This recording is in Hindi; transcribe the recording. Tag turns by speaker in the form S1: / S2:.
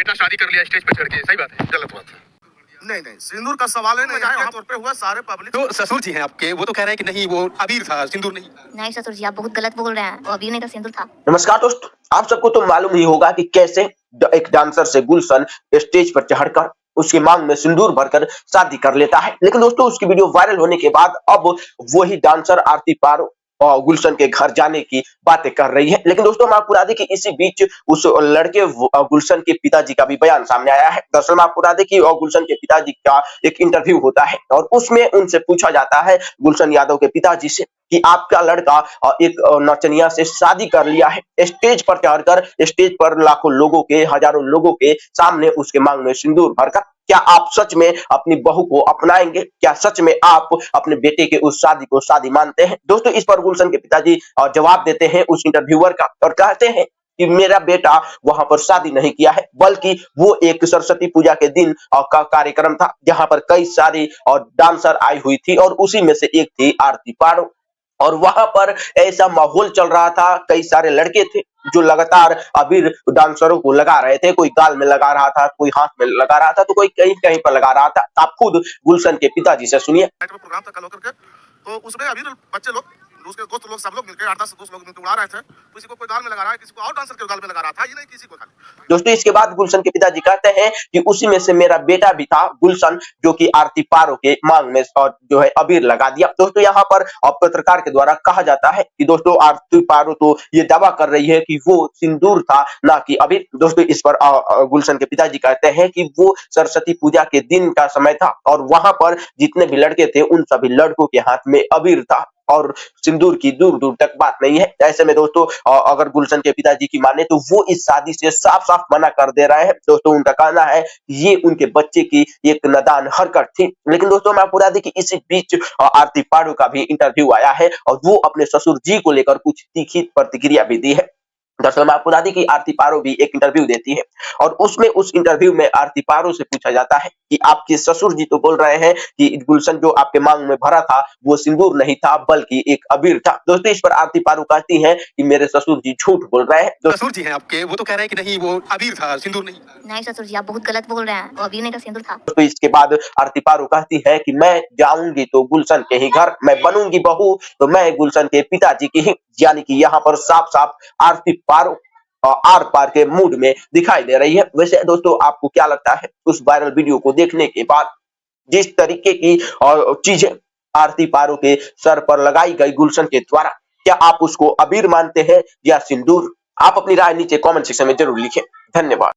S1: बेटा शादी कर लिया स्टेज पे चढ़ के, सही बात है? गलत बात है।
S2: नहीं सिंदूर का सवाल है नहीं, यहाँ तौर पे हुआ सारे पब्लिक।
S1: तो ससुर जी हैं आपके, वो तो कह रहे हैं कि नहीं वो अबीर था, सिंदूर नहीं।
S3: नहीं ससुर जी, आप बहुत गलत बोल रहे हैं, वो अबीर नहीं था, सिंदूर था।
S4: नमस्कार दोस्तों, आप सबको तो मालूम ही होगा कि कैसे एक डांसर से गुलशन स्टेज पर चढ़कर उसकी मांग में सिंदूर भरकर शादी कर लेता है। लेकिन दोस्तों उसकी वीडियो वायरल होने के बाद अब वही डांसर आरती पारो और गुलशन के घर जाने की बातें कर रही है। लेकिन दोस्तों हम आपको बता दें कि इसी बीच उस लड़के गुलशन के पिताजी का भी बयान सामने आया है। दरअसल मैं आपको बता दें कि गुलशन के पिताजी का एक इंटरव्यू होता है और उसमें उनसे पूछा जाता है गुलशन यादव के पिताजी से कि आपका लड़का एक नचनिया से शादी कर लिया है, स्टेज पर चढ़कर स्टेज पर लाखों लोगों के, हजारों लोगों के सामने उसके मांग में सिंदूर भरकर, क्या आप सच में अपनी बहू को अपनाएंगे? क्या सच में आप अपने बेटे के उस शादी को शादी मानते हैं? दोस्तों इस पर गुलशन के पिताजी जवाब देते हैं उस इंटरव्यूअर का और कहते हैं कि मेरा बेटा वहां पर शादी नहीं किया है, बल्कि वो एक सरस्वती पूजा के दिन का कार्यक्रम था जहां पर कई सारी डांसर आई हुई थी और उसी में से एक थी आरती पारो। और वहां पर ऐसा माहौल चल रहा था, कई सारे लड़के थे जो लगातार अबीर डांसरों को लगा रहे थे, कोई गाल में लगा रहा था, कोई हाथ में लगा रहा था, तो कोई कहीं कहीं पर लगा रहा था। आप खुद गुलशन के पिताजी से सुनिए।
S2: प्रोग्राम था कल होकर के, तो उसमें अबीर बच्चे लोग, उसके दोस्त लोग, सब लोग मिलकर 8-10 दोस्त लोग मिलकर उड़ा रहे थे। किसी को कोई गाल में लगा रहा है, किसी को और डांसर के गाल में लगा रहा था, ये नहीं किसी को खाली।
S4: दोस्तों इसके बाद गुलशन के पिताजी कहते हैं कि उसी में से मेरा बेटा भी था गुलशन, जो कि आरती पारो के मांग में जो है अबीर लगा दिया। दोस्तों यहाँ पर पत्रकार के द्वारा कहा जाता है कि दोस्तों आरती पारो तो ये दावा कर रही है कि वो सिंदूर था ना कि अबीर। दोस्तों इस पर गुलशन के पिताजी कहते हैं कि वो सरस्वती पूजा के दिन का समय था और वहां पर जितने भी लड़के थे उन सभी लड़कों के हाथ में अबीर था और सिंदूर की दूर दूर तक बात नहीं है। ऐसे में दोस्तों अगर गुलशन के पिताजी की माने तो वो इस शादी से साफ साफ मना कर दे रहे हैं। दोस्तों उनका कहना है ये उनके बच्चे की एक नादान हरकत थी। लेकिन दोस्तों मैं आपको बता दें कि इसी बीच आरती पारो का भी इंटरव्यू आया है और वो अपने ससुर जी को लेकर कुछ तीखी प्रतिक्रिया भी दी है। दरअसल मैं आपको बता दें कि आरती पारो भी एक इंटरव्यू देती है और उसमें उस इंटरव्यू में आरती पारो से पूछा जाता है कि आपके ससुर जी तो बोल रहे हैं कि गुलशन जो आपके मांग में भरा था वो सिंदूर नहीं था बल्कि एक अबीर था। दोस्तों इस पर आरती पारो कहती हैं कि मेरे ससुर जी झूठ बोल रहे हैं।
S1: ससुर जी हैं आपके, वो तो कह रहे हैं कि नहीं वो अबीर था, सिंदूर नहीं।
S3: नहीं ससुर जी, आप बहुत गलत बोल रहे हैं, वो अबीर नहीं था, सिंदूर था।
S4: तो इसके बाद आरती पारो कहती है कि मैं जाऊंगी तो गुलशन के ही घर, मैं बनूंगी बहू तो मैं गुलशन के पिताजी की ही। यानी कि यहाँ पर साफ साफ आरती पारो आर पार के मूड में दिखाई दे रही है। वैसे दोस्तों आपको क्या लगता है उस वायरल वीडियो को देखने के बाद, जिस तरीके की चीजें आरती पारो के सर पर लगाई गई गुलशन के द्वारा, क्या आप उसको अबीर मानते हैं या सिंदूर? आप अपनी राय नीचे कमेंट सेक्शन में जरूर लिखें। धन्यवाद।